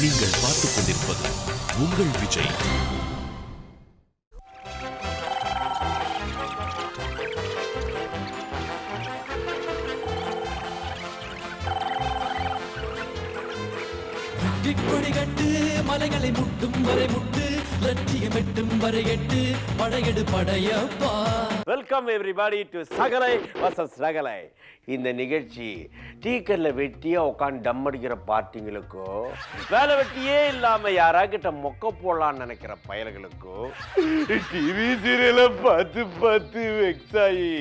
நீங்கள் பார்த்துக் கொண்டிருப்பது உங்கள் விஜய். கொடிகட்டு மலைகளை முட்டும் வரை முட்டு, லட்சியம் எட்டும் வரை எட்டு, படையெடு Padayappa. Welcome everybody to Sagalai versus Ragalai. இந்த நிகழ்ச்சி டீக்கல்ல வெட்டியா உட்காந்து டம் அடிக்கிற பார்ட்டிங்களுக்கோ, வேலை வெட்டியே இல்லாம யாராக்கிட்ட மொக்க போடலான்னு நினைக்கிற பயல்களுக்கோ, டிவி சீரியலை பார்த்து பார்த்து வெக்ஸ் ஆகி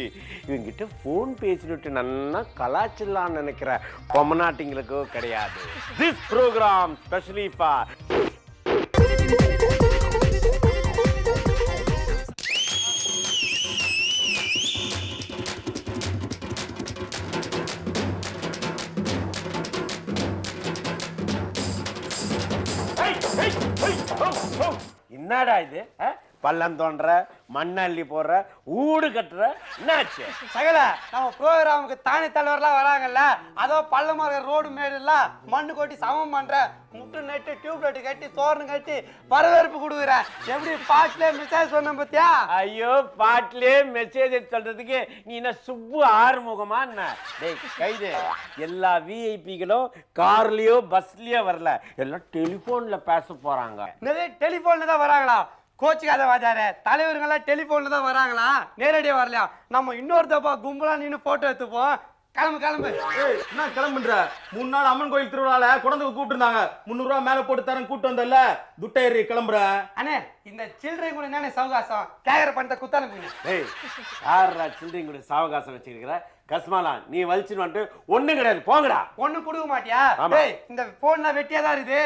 இவங்கிட்ட ஃபோன் பேசிட்டு நல்லா கலாச்சிடலான்னு நினைக்கிற கொமநாட்டிங்களுக்கோ கிடையாது. திஸ் ப்ரோக்ராம் ஸ்பெஷலி ஃபார் என்னடா இது? பள்ளம் தோன்ற, மண்ணள்ளி போடுற, ஊடு கட்டுற, என்னாச்சு? சகல நம்ம ப்ரோகிராமுக்கு தானே தலைவர்லாம் வராங்கல்ல, அதோ பள்ளமாக ரோடு மேடு இல்ல, மண்ணு கொட்டி சமம் பண்ற, முட்டு நட்டு டியூப் லைட் கட்டி தோரணம் கட்டி வரவேற்பு கொடுக்குறேன். எப்படி பாட்டிலே மெசேஜ் சொன்ன பத்தியா? ஐயோ, பாட்டிலே மெசேஜ் சொல்றதுக்கு நீ என்ன சுப்பு ஆறுமுகமா என்ன? டேய் கைது, எல்லா விஐபிகளும் கார்லயோ பஸ்லயோ வரல, எல்லாம் டெலிபோன்ல பேச போறாங்க. நிறைய டெலிபோன்ல தான் வராங்களா? கோச்சுக்காத வாஜார, தலைவருங்கெல்லாம் டெலிபோன்ல தான் வராங்களா, நேரடியா வரலையா? நம்ம இன்னொரு தப்பா கும்பலா நின்று போட்டோ எடுத்துப்போம். கிளம்பு கிளம்பு. என்ன கிளம்புன்ற? 3 நாள் அம்மன் கோயில் திருவிழால குழந்தைக்கு கூப்பிட்டு இருந்தாங்க. 300 ரூபா மேல போட்டு தரேன் கூப்பிட்டு வந்தல, துட்டையறி கிளம்புற. அண்ணே, இந்த சில்லறை கூட என்னன்னு சவகாசம் கேக்குற பணத்தை குத்தானுங்க. ஏய், யாரா சில்லறை கூட சாவகாசம் வச்சிருக்கிற? கஸ்மாலா, நீ வலிச்சுன்னு வந்துட்டு ஒண்ணும் கிடையாது, போங்கடா. ஒண்ணு கொடுக்க மாட்டியா? டேய், இந்த போன்ல வெட்டியா தான் இருக்குது.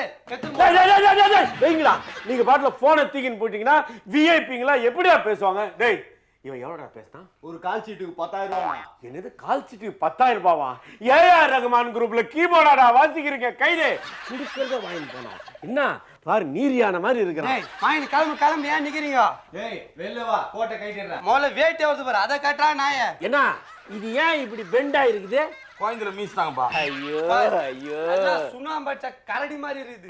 வைங்களா, நீங்க பாட்டுல போனை தூக்கின்னு போயிட்டீங்கன்னா விஐபிங்களா எப்படியா பேசுவாங்க? டேய், இவன் எவ்வளோடா பேசினான்? ஒரு கால் சீட்டுக்கு 10,000 ரூபா. என்னது கால் சீட்டுக்கு 10,000 ரூபாவா? ஏஆர் ரகுமான் குரூப்ல கீபோர்டாடா வாசிக்கிறீங்க, கைது குடுக்கறத வாங்கி போனா என்ன பாரு, நீரியான மாதிரி இருக்கிறான். டேய், வாங்கி கிளம்பு கிளம்பு, ஏன் நிக்கிறீங்க? டேய் வெளில வா, கோட்டை கைட்டிடுறேன். முதல்ல வேட்டை வருது பாரு, அதை கட்டா நாய. என்ன இது ஏன் இப்படி பெண்டா இருக்குது? கோயந்திர மீஸ்தாங்கப்பா. ஐயோ ஐயோ, சுண்ணாம்பச்ச கரடி மாதிரி இருக்குது.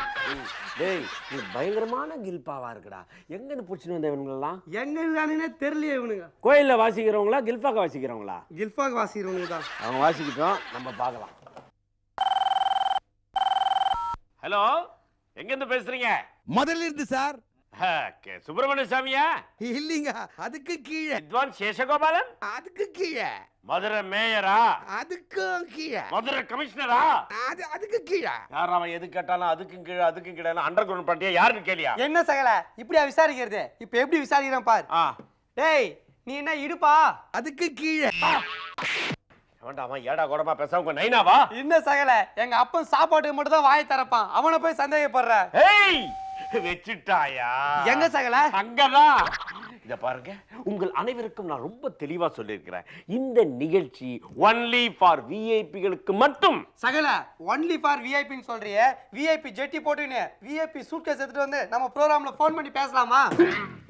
டேய், நீ பயங்கரமான கில்பாவா இருக்குடா. எங்கன்னு புடிச்சுன்னு வந்த இவனுங்களெல்லாம்? எங்க இருக்கானுன்னே தெரியலையே இவனுங்க. கோயில்ல வாசிக்கிறவங்களா கில்பாக்க வாசிக்கிறவங்களா? கில்ஃபாக் வாசிக்கிறவனுங்க தான். அவங்க வாசிக்கிட்டோம், நம்ம பார்க்கலாம். ஹலோ, எங்க இருந்து பேசுறீங்க? முதல்ல இருந்து சார். சுப்பிரமணிய சாமியா? இல்லீங்க, அதுக்கு கீழே. வித்வான் சேஷகோபாலன்? அதுக்கு கீழே. மதுரை மேயரா? அதுக்கும் கீழே. மதுரை கமிஷனரா? அதுக்கு கீழே. யார் அவன் எது கேட்டாலும் அதுக்கும் கீழே அதுக்கும் கீழே அண்டர் கிரவுண்ட் பண்ணியா யாருன்னு கேளியா? என்ன சகல இப்படியா விசாரிக்கிறது? இப்ப எப்படி விசாரிக்கிறேன் பாரு. டேய், நீ என்ன இடுப்பா? அதுக்கு கீழே. அவன் ஏடா கூடமா பேசாம நைனாவா? என்ன சகல, எங்க அப்பன் சாப்பாட்டுக்கு மட்டும் தான் வாய் திறப்பான், அவனை போய் சந்தேகப்படுற? ஏய், வெச்சிட்டாயா? எங்க சகல? அங்கதான். இத பாருங்க, உங்கள் அனைவருக்கும் நான் ரொம்ப தெளிவா சொல்லியிருக்கிறேன். இந்த நிகழ்ச்சி ஒன்லி ஃபார் விஐபிகளுக்கு மட்டும். சகல, ஒன்லி ஃபார் விஐபின்னு சொல்றியே, விஐபி ஜெட்டி போட்டுன்னு விஐபி சூட்கேஸ் எடுத்துட்டு வந்து நம்ம ப்ரோகிராம்ல ஃபோன் பண்ணி பேசலாமா?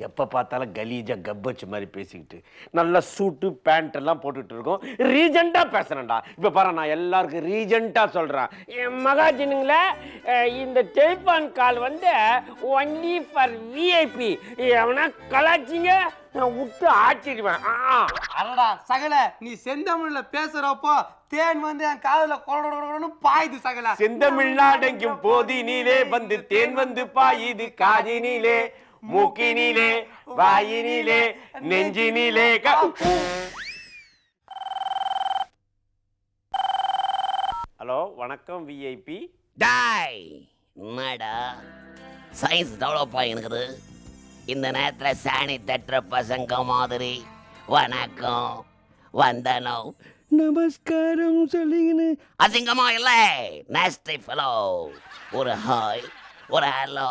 எப்ப பார்த்தாலும் கலீஜா கப்பச்சு மாதிரி பேசிக்கிட்டு நல்ல சூட்டு பேண்ட் எல்லாம் போட்டுட்டு இருக்கோம். ரீஜெண்டா பேசுறேன்டா. இப்ப பாரு, நான் எல்லாருக்கும் ரீஜெண்டா சொல்றேன். மகாஜனுங்களே, இந்த டெலிஃபோன் கால் வந்து ஒன்லி ஃபார் விஐபி. அவனா கலாச்சிங்க நான் விட்டு ஆச்சிடுவேன். அடடா சகல, நீ செந்தமிழ்ல பேசுறப்போ தேன் வந்து என் காதுல கொடன்னு பாயுது சகல. செந்தமிழ்நாடெங்கும் போதினிலே வந்து தேன் வந்து பாயுது காதினிலே, மூக்கினிலே, வாயினிலே, நெஞ்சினிலே. ஹலோ, வணக்கம் விஐபி. டாய், என்னடா சயின்ஸ் டெவலப் ஆகிருக்குது இந்த நேரத்தில்? சாணி தட்டுற பசங்க மாதிரி வணக்கம் வந்தனம் நமஸ்காரம் சொல்லிங்கன்னு அசிங்கமா இல்லை. Nasty fellow. ஒரு ஹாய், ஒரு ஹலோ,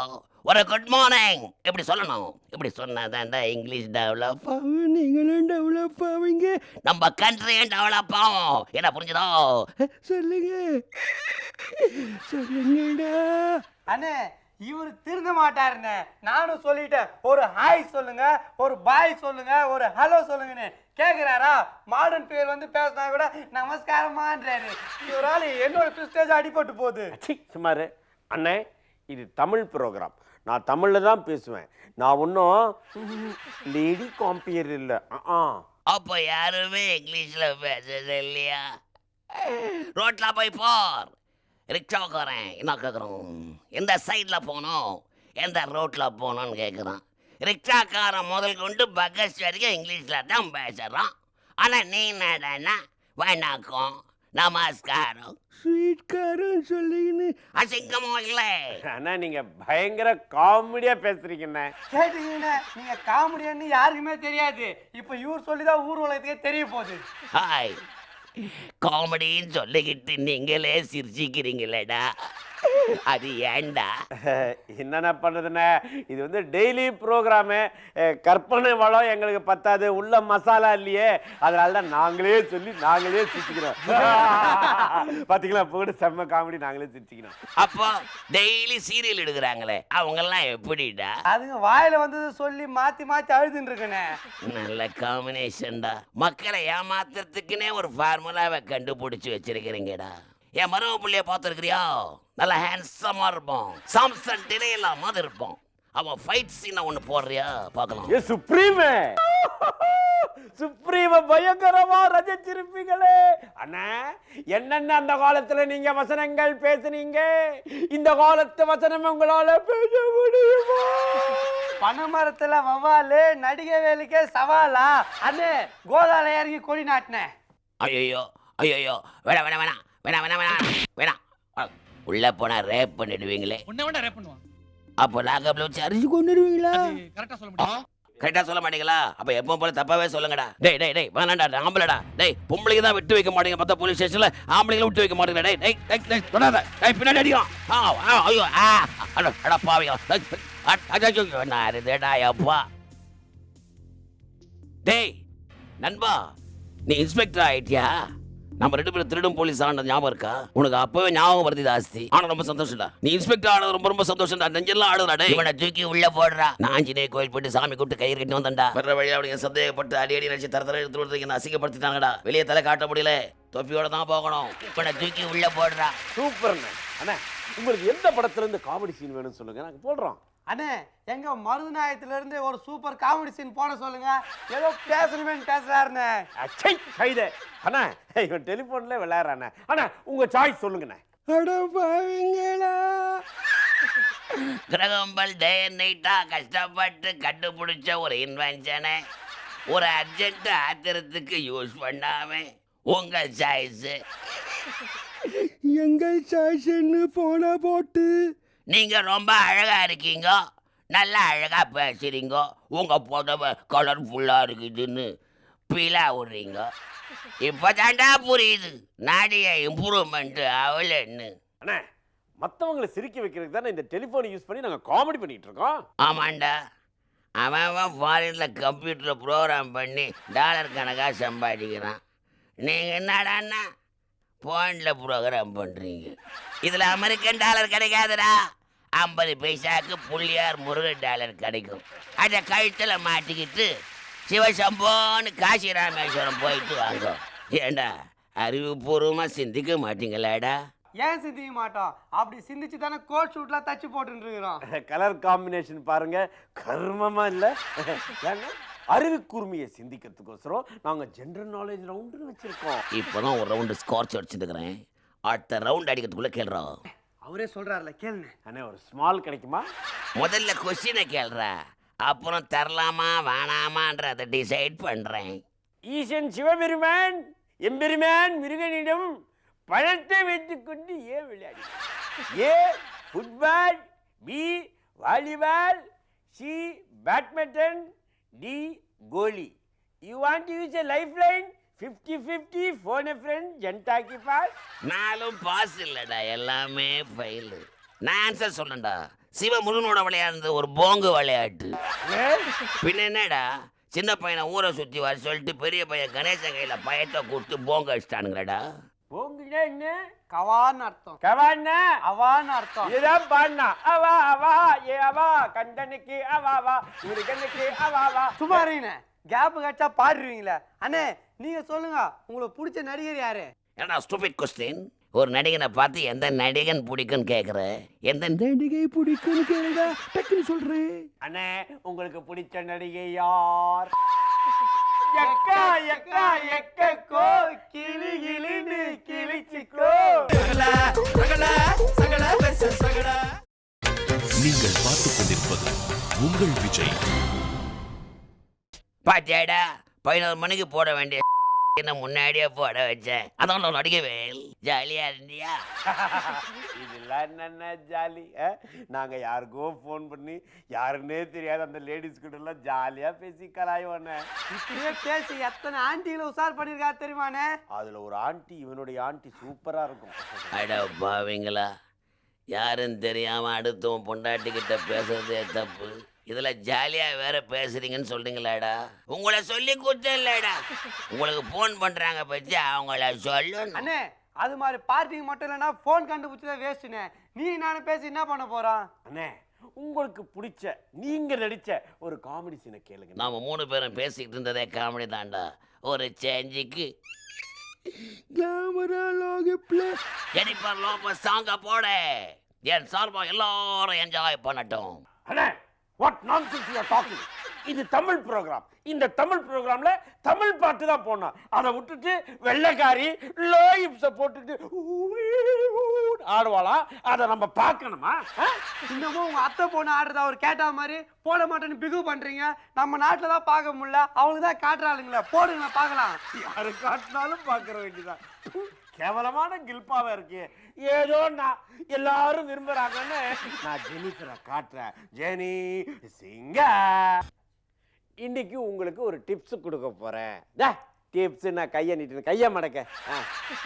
ஒரு குட் மார்னிங் இப்படி சொல்லணும். இப்படி சொன்னாதான் இங்கிலீஷ் டெவலப் ஆகும், நீங்களும் டெவலப் ஆவீங்க, நம்ம கண்ட்ரியும் டெவலப் ஆகும். என்ன புரிஞ்சுதோ? சொல்லுங்க சொல்லுங்கடா. அண்ணே, இவரு திருந்த மாட்டாருன்னு நானும் சொல்லிட்டேன். ஒரு ஹாய் சொல்லுங்க, ஒரு பாய் சொல்லுங்க, ஒரு ஹலோ சொல்லுங்கன்னு கேக்குறாரா? மாடர்ன் பேர் வந்து பேசினா கூட நமஸ்காரமான்றாரு. இவரால் என்னோட பிரிஸ்டேஜ் அடிபட்டு போகுது. சுமாரு அண்ணே, இது தமிழ் ப்ரோக்ராம். நான் தமிழில் தான் பேசுவேன். நான் ஒன்றும் லேடி காம்பியர் இல்லை. அப்போ யாருமே இங்கிலீஷ்ல பேசுறது இல்லையா? ரோட்ல போய் போர் ரிக்ஷாக்காரன் என்ன கேட்குறோம், எந்த சைடில் போகணும், எந்த ரோட்டில் போகணும்னு கேட்குறான். ரிக்ஷாக்காரன் முதல் கொண்டு பக்கஸ் வரைக்கும் இங்கிலீஷில் தான் பேசுகிறான். ஆனால் நீ என்னடா வணக்கம் நமஸ்காரம் ஸ்வீட்காரன் சொல்லின்னு அசிங்கமோ இல்லை? அண்ணா நீங்கள் பயங்கர காமெடியாக பேசுறீங்கண்ணே. கேட்டீங்கண்ணே, நீங்க காமெடியான்னு யாருக்குமே தெரியாது. இப்ப இவர் சொல்லிதான் ஊர் உலகத்துக்கே தெரிய போகுது. ஹாய், காமெடின்னு சொல்லிக்கிட்டு நீங்களே சிரிச்சிக்கிறீங்களேடா, அது ஏண்டா? என்னென்ன பண்ணுறதுண்ணே, இது வந்து டெய்லி ப்ரோக்ராமு. கற்பனை வளம் எங்களுக்கு பத்தாது, உள்ள மசாலா இல்லையே, அதனால தான் நாங்களே சொல்லி நாங்களே சிரிச்சுக்கிறோம். பார்த்தீங்களா, இப்போ கூட செம்ம காமெடி, நாங்களே சிரிச்சுக்கிறோம். அப்போ டெய்லி சீரியல் எடுக்கிறாங்களே அவங்கெல்லாம் எப்படிடா? அதுங்க வாயில வந்தது சொல்லி மாத்தி மாத்தி அழுதுன்னு இருக்கனே. நல்ல காம்பினேஷன்டா. மக்களை ஏமாத்துறதுக்குன்னே ஒரு ஃபார்முலாவை கண்டுபிடிச்சு வச்சிருக்கிறீங்கடா. என் மரும பிள்ளைய பார்த்துருக்கிறியா? நல்லா ஹேண்ட்ஸமா இருப்போம், சாம்சன் டிலேலாம் மாதிரி இருப்போம். அவன் ஃபைட் சீனை ஒன்று போடுறியா பார்க்கலாம்? ஏ சுப்ரீமே, சுப்ரீம பயங்கரமா ரசிச்சிருப்பீங்களே அண்ணா. என்னென்ன அந்த காலத்துல நீங்க வசனங்கள் பேசுனீங்க, இந்த காலத்து வசனம் உங்களால பேச முடியுமா? பனைமரத்துல வவ்வாலு நடிகை வேலுக்கே சவாலா? அண்ணே கோதால இறங்கி கொடி நாட்டினேன். ஐயோ ஐயோ, வேணாம் வேணாம் வேணாம் வேணாம் வேணாம் வேணாம் வேணாம். உள்ள போனா ரேப் பண்ணிடுவீங்களே. உன்னை வேணா ரேப் பண்ணுவான். அப்போ லாகப்ல வச்சு அரிசி கொண்டுருவீங்களா? கரெக்டா சொல்ல முடியும். கரெக்டா சொல்ல மாட்டீங்களா? அப்ப எப்போ போல தப்பாவே சொல்லுங்கடா. டேய் டேய் டேய் வேணாம்டா, ஆம்பளடா. டேய் பொம்பளைக்கு தான் விட்டு வைக்க மாட்டீங்க, மத்த போலீஸ் ஸ்டேஷன்ல ஆம்பளைகளை விட்டு வைக்க மாட்டீங்க. டேய் டேய் டேய் டேய் தொடாத. டேய் பின்னாடி அடிக்கும். ஐயோ அட பாவிங்க. நான் இருந்தேடா அப்பா. டேய் நண்பா, நீ இன்ஸ்பெக்டர் ஆயிட்டியா? நம்ம 2 பேரும் திருடும் போலீஸ் ஆனது ஞாபகம் இருக்கா உனக்கு? அப்பவே ஞாபகம் வருது ஜாஸ்தி. ஆனா ரொம்ப சந்தோஷம்டா, நீ இன்ஸ்பெக்டர் ஆனது ரொம்ப ரொம்ப சந்தோஷம்டா. நெஞ்செல்லாம் ஆடுடா. டேய் இவனை தூக்கி உள்ள போடுறா. நான் ஆஞ்சநேயர் கோயில் போயிட்டு சாமி கூப்பிட்டு கயிறு கட்டி வந்தேன்டா. வர்ற வழியா அப்படிங்க சந்தேகப்பட்டு அடி அடி நினைச்சு தர எடுத்து வருது. என்ன அசிங்கப்படுத்திட்டாங்கடா. வெளியே தலை காட்ட முடியல, தொப்பியோட தான் போகணும். இவனை தூக்கி உள்ள போடுறா. சூப்பர்ண்ணே. அண்ணா உங்களுக்கு எந்த படத்துல இருந்து காமெடி சீன் வேணும்னு சொல்லுங்க, நாங்க போடுறோம். அண்ணே எங்க மருதுநாயகத்துல இருந்து ஒரு சூப்பர் காமெடி சீன் போட சொல்லுங்க. ஏதோ பேசணுமே பேசுறாருண்ணே. அச்சை கைதே. அண்ணா இவன் டெலிஃபோன்ல விளையாடுறானே. அண்ணா உங்க சாய்ஸ் சொல்லுங்கண்ணே. அட பாவிங்களா, கிரகம்பல் டே நைட்டா கஷ்டப்பட்டு கண்டுபிடிச்ச ஒரு இன்வென்ஷனை ஒரு அர்ஜென்ட் ஆத்திரத்துக்கு யூஸ் பண்ணாம உங்க சாய்ஸ். எங்கள் சாய்ஸ்ன்னு போன போட்டு நீங்க ரொம்ப அழகா இருக்கீங்க, நல்லா அழகா பேசுறீங்க, உங்க புடவை கலர்ஃபுல்லா இருக்குதுன்னு பீலா விடுறீங்க. இப்பதாண்டா புரியுது நாடிய இம்ப்ரூவ்மெண்ட் அவளன்னு. அண்ணா மற்றவங்களை சிரிக்க வைக்கிறதுக்கு தானே இந்த டெலிஃபோனை யூஸ் பண்ணி நாங்கள் காமெடி பண்ணிட்டு இருக்கோம். ஆமாண்டா, அவன் ஃபாரினில் கம்ப்யூட்டரில் ப்ரோக்ராம் பண்ணி டாலர் கணக்காக சம்பாதிக்கிறான். நீங்கள் என்னடான்னா ஃபோனில் ப்ரோக்ராம் பண்ணுறீங்க. இதில் அமெரிக்கன் டாலர் கிடைக்காதுடா. 50 பைசாவுக்கு புள்ளியார் முருகன் டாலர் கிடைக்கும். அதை கழுத்தில் மாட்டிக்கிட்டு சிவசம்போன்னு காசி ராமேஸ்வரம் போயிட்டு வாங்க. ஏண்டா அறிவுபூர்வமாக சிந்திக்க மாட்டீங்களாடா? ஏன் சிந்திக்க மாட்டோம்? அப்படி சிந்திச்சு தானே கோட் ஷூட்லாம் தச்சு போட்டுட்டு இருக்கிறோம். கலர் காம்பினேஷன் பாருங்க, கர்மமா இல்லை. ஏன்னா அறிவுக்கூர்மையை சிந்திக்கிறதுக்கோசரம் நாங்கள் ஜென்ரல் நாலேஜ் ரவுண்டுன்னு வச்சிருக்கோம். இப்போதான் ஒரு ரவுண்டு ஸ்கார்ச் அடிச்சுட்டுக்கிறேன். அடுத்த ரவுண்ட் அடிக்கிறதுக்குள்ளே கேள்றோம். அவரே சொல்றாருல கேளுங்க. அண்ணே ஒரு ஸ்மால் கிடைக்குமா? முதல்ல கொஸ்டினை கேள்றா, அப்புறம் தரலாமா வேணாமான்றதை டிசைட் பண்ணுறேன். ஈசன் சிவபெருமான் எம்பெருமான் முருகனிடம் பழத்தை வைத்துக்கொண்டு ஏன் விளையாடி? A football, B volleyball, C badminton, D கோலி. You want to use a life line 50-50 phone a friend ஜென்டாக்கி பாஸ். நாலும் பாஸ் இல்லைடா, எல்லாமே ஃபெயிலு. நான் ஆன்சர் சொல்லண்டா. சிவமுருகனோட விளையாடுறது ஒரு போங்கு விளையாட்டு. பின்ன என்னடா, சின்ன பையனை ஊரை சுற்றி வர சொல்லிட்டு பெரிய பையன் கணேசன் கையில் பயத்தை கூப்பிட்டு போங்க அடிச்சிட்டானுங்களேடா. போங்குன்னா என்ன? கவான்னு அர்த்தம். கவான்னா அவான்னு அர்த்தம். இதுதான் பாடினா அவா அவா ஏ அவா கண்டனுக்கு அவாவா முருகனுக்கு அவாவா. சும்மா இருங்கண்ணே, கேப் கட்டா பாடுறீங்களே. அண்ணே நீங்க சொல்லுங்க, உங்களுக்கு பிடிச்ச நடிகர் யாரு? ஏன்னா ஸ்டூபிட் கொஸ்டின். ஒரு நடிகனை பார்த்து எந்த நடிகன் பிடிக்கும்னு கேட்குற. எந்த நடிகை பிடிக்கும்னு கேளுடா, டக்குன்னு சொல்றேன். அண்ணே உங்களுக்கு பிடிச்ச நடிகை யார்? எக்கா எக்கா எக்கோ கிளி கிளின்னு கிழிச்சிக்கோ. நீங்கள் பார்த்துக் கொண்டிருப்பது உங்கள் விஜய். பாத்தியாடா 11 மணிக்கு போட வேண்டிய என்ன முன்னாடியே போட வச்சேன். அதான் நடிகவே ஜாலியா இருந்தியா? இதெல்லாம் என்னென்ன ஜாலி. நாங்க யாருக்கோ ஃபோன் பண்ணி யாருன்னே தெரியாத அந்த லேடிஸ் கிட்ட எல்லாம் ஜாலியா பேசி கலாயோண்ணே. இப்படியே பேசி எத்தனை ஆண்டிகளை உசார் பண்ணிருக்கா தெரியுமாண்ணே? அதுல ஒரு ஆண்டி, இவனுடைய ஆண்டி சூப்பரா இருக்கும். அட பாவீங்களா, யாருன்னு தெரியாம அடுத்தவன் பொண்டாட்டிக்கிட்ட பேசுறதே தப்பு. இதுல ஜாலியா வேற பேசுறீங்கன்னு சொல்றீங்களாடா? உங்களை சொல்லி கொடுத்தேன் இல்லடா. உங்களுக்கு போன் பண்றாங்க பத்தி அவங்கள சொல்லணும். அண்ணே அது மாதிரி பார்ட்டிக்கு மட்டும் இல்லைன்னா ஃபோன் கண்டுபிடிச்சதே வேஸ்ட்டுண்ணே. நீ நானும் பேசி என்ன பண்ண போறான்? அண்ணே உங்களுக்கு பிடிச்ச நீங்க நடிச்ச ஒரு காமெடி சீனை கேளுங்க. நாம 3 பேரும் பேசிக்கிட்டு இருந்ததே காமெடி தாண்டா. ஒரு சேஞ்சுக்கு camera lock play. Jennifer Lopez சாங்க போடு. என் சார்பா எல்லாரும் என்ஜாய் பண்ணட்டும். அண்ணே what nonsense you are talking. இது தமிழ் ப்ரோக்ராம். இந்த தமிழ் ப்ரோக்ராம்ல தமிழ் பாட்டு தான் போடணும். அதை விட்டுட்டு வெள்ளைக்காரி லோயிப்ஸை போட்டுட்டு ஆடுவாளா? அதை நம்ம பார்க்கணுமா? இன்னமும் உங்க அத்தை பொண்ணு ஆடுறத அவர் கேட்டா மாதிரி போட மாட்டேன்னு பிகு பண்றீங்க. நம்ம நாட்டில் தான் பார்க்க முடியல, அவங்களுக்கு தான் காட்டுறாளுங்களே. போடுங்க பார்க்கலாம். யாரு காட்டினாலும் பார்க்கற வேண்டியதான். கேவலமான கில்பாவா இருக்கு. ஏதோ நான் எல்லாரும் விரும்புறாங்கன்னு நான் ஜெனிஃபரை காட்டுறேன். ஜெனி சிங்க இன்னைக்கு உங்களுக்கு ஒரு டிப்ஸ் கொடுக்க போறேன். டிப்ஸ் நான் கையை நீட்டு கையை மடக்க.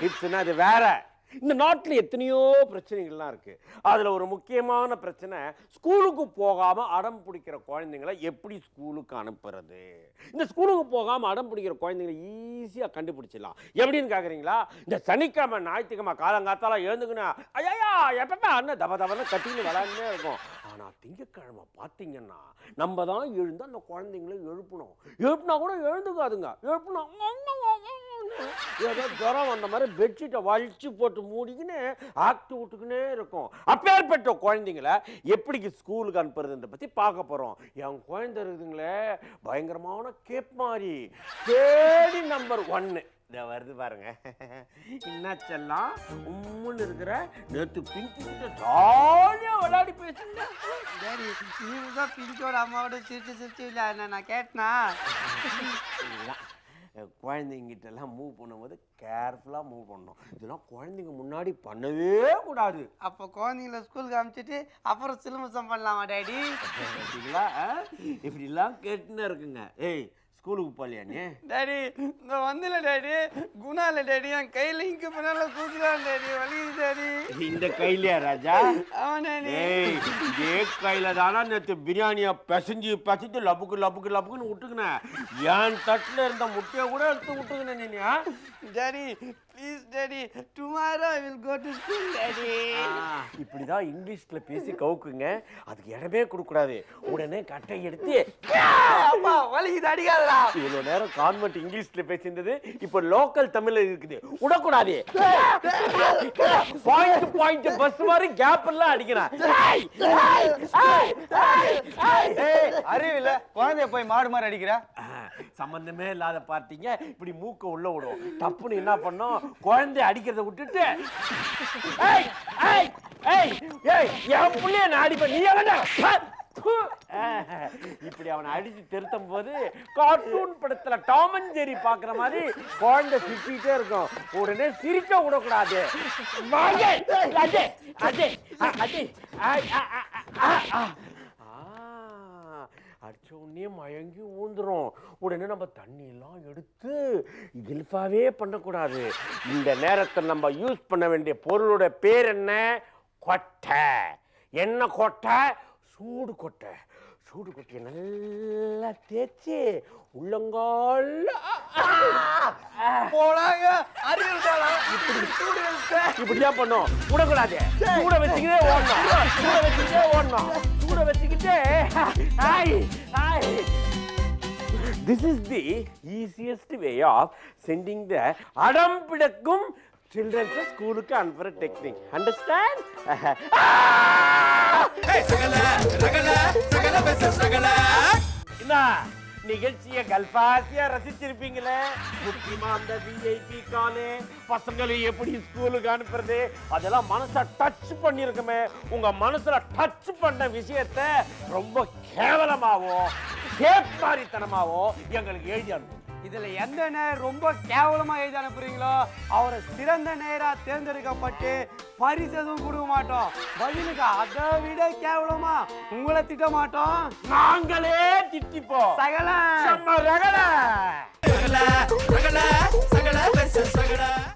டிப்ஸ்னா அது வேற. இந்த நாட்டில் எத்தனையோ பிரச்சனைகள்லாம் இருக்கு. அதுல ஒரு முக்கியமான பிரச்சனை ஸ்கூலுக்கு போகாம அடம் பிடிக்கிற குழந்தைங்களை எப்படி ஸ்கூலுக்கு அனுப்புறது. இந்த ஸ்கூலுக்கு போகாம அடம் பிடிக்கிற குழந்தைங்களை ஈஸியா கண்டுபிடிச்சிடலாம். எப்படின்னு கேக்குறீங்களா? இந்த சனிக்கிழமை ஞாயிற்றுக்கிழமை காலங்காத்தால எழுந்துக்கணும், ஐயா எப்பப்பா அண்ணன் தப தபன்னு கட்டின்னு விளையாண்டுனே இருக்கும். ஆனா திங்கக்கிழமை பார்த்தீங்கன்னா நம்ம தான் எழுந்து அந்த குழந்தைங்களை எழுப்பணும். எழுப்புனா கூட எழுந்துக்காதுங்க. எழுப்புனா ஏதோ ஜுரம் வந்த மாதிரி பெட்ஷீட்டை வலிச்சு போட்டு மூடிக்கின்னு ஆக்டி விட்டுக்கினே இருக்கும். அப்பேற்பட்ட குழந்தைங்களை எப்படி ஸ்கூலுக்கு அனுப்புறதுன்ற பத்தி பார்க்க போறோம். என் குழந்தை இருக்குதுங்களே பயங்கரமான கேப் மாதிரி தேடி நம்பர் 1 இதை வருது பாருங்க. என்னாச்செல்லாம் உம்முன்னு இருக்கிற நேற்று பிங்கு கிட்ட ஜாலியா விளையாடி பேசுங்க. சரி நீங்க தான் பிஞ்சோட அம்மாவோட சிரிச்சு சிரிச்சு இல்லை நான் கேட்டனா? குழந்தைங்கிட்ட எல்லாம் மூவ் பண்ணும்போது கேர்ஃபுல்லாக மூவ் பண்ணணும். இதெல்லாம் குழந்தைங்க முன்னாடி பண்ணவே கூடாது. அப்போ குழந்தைங்கள ஸ்கூலுக்கு அனுப்பிச்சிட்டு அப்புறம் சிலம்பசம் பண்ணலாமா டேடி? இப்படிலாம் கேட்டுன்னு இருக்குங்க. ஏய் ஸ்கூலுக்கு போகலையா நீ? டேடி இந்த வந்துல டேடி குணா இல்லை டேடி, என் கையில் இங்கு பண்ணால கூத்துதான் டேடி, வலிக்குது டேடி. இந்த கையிலையா ராஜா? ஆமாம் டேடி. ஏய் இதே கையில தானா நேற்று பிரியாணியை பிசைஞ்சு லப்புக்கு லப்புக்குன்னு விட்டுக்கினேன். என் தட்டில் இருந்த முட்டையை கூட எடுத்து விட்டுக்கினேன் நீ. Daddy please daddy, tomorrow I will go to school daddy. இப்படிதான் இங்கிலீஷ்ல பேசி கவுக்குங்க. அதுக்கு இடமே கொடுக்கூடாது. உடனே கட்டை எடுத்து அப்பா வலிக்குது அடிக்காதடா. இவ்வளவு நேரம் கான்வென்ட் இங்கிலீஷ்ல பேசியிருந்தது இப்போ லோக்கல் தமிழ்ல இருக்குது. விடக்கூடாது. பாயிண்ட் பஸ் மாதிரி கேப் எல்லாம் அடிக்கிறான். அறிவில்ல குழந்தைய போய் மாடு மாதிரி அடிக்கிற. சம்பந்தமே இல்லாத பார்த்தீங்க இப்படி மூக்க உள்ள விடும். தப்புன்னு என்ன பண்ணோம், குழந்தை அடிக்கிறத விட்டுட்டு என் புள்ளைய நான் அடிப்பேன், நீ இப்படி அவனை அடிச்சு திருத்தும் போது கார்ட்டூன் படத்துல டாம் அண்ட் ஜெர்ரி பாக்குற மாதிரி குழந்தை சிரிச்சிட்டே இருக்கும். உடனே சிரிக்க விடக்கூடாது. அடிச்ச உடனே மயங்கி ஊந்துரும். உடனே நம்ம தண்ணி எல்லாம் எடுத்து கில்ஃபாவே பண்ணக்கூடாது. இந்த நேரத்தில் நம்ம யூஸ் பண்ண வேண்டிய பொருளோட பேர் என்ன? கொட்டை. என்ன கொட்டை? சூடு கொட்டை. சூடு கொட்டையை நல்லா தேய்ச்சி உள்ளங்கால் போலாங்க அறிவு போலாம். இப்படிதான் பண்ணும். விடக்கூடாது. சூட வச்சுக்கிட்டே ஓடணும். சூட வச்சுக்கிட்டே This is the easiest way of sending the அடம் பிடிக்கும் சில்ட்ரன்ஸ் ஸ்கூலுக்கு அனுப்புற டெக்னிக் அண்டர்ஸ்டாண்ட்? என்ன நிகழ்ச்சியை கல்பாசியா ரசிச்சிருப்பீங்களே. முக்கியமா அந்த விஐபி காலு பசங்களை எப்படி ஸ்கூலுக்கு அனுப்புறது அதெல்லாம் மனசை டச் பண்ணிருக்குமே. உங்க மனசுல டச் பண்ண விஷயத்த ரொம்ப கேவலமாவும் கேட்பாரித்தனமாவும் எங்களுக்கு எழுதி அனுப்பும். இதுல எந்த நேர் ரொம்ப கேவலமா எழுதி அனுப்புறீங்களோ அவரை சிறந்த நேரா தேர்ந்தெடுக்கப்பட்டு பரிசு எதுவும் கொடுக்க மாட்டோம். பதிலுக்கு அதை விட கேவலமா உங்களை திட்ட மாட்டோம், நாங்களே திட்டிப்போம். சகல நம்ம ரகல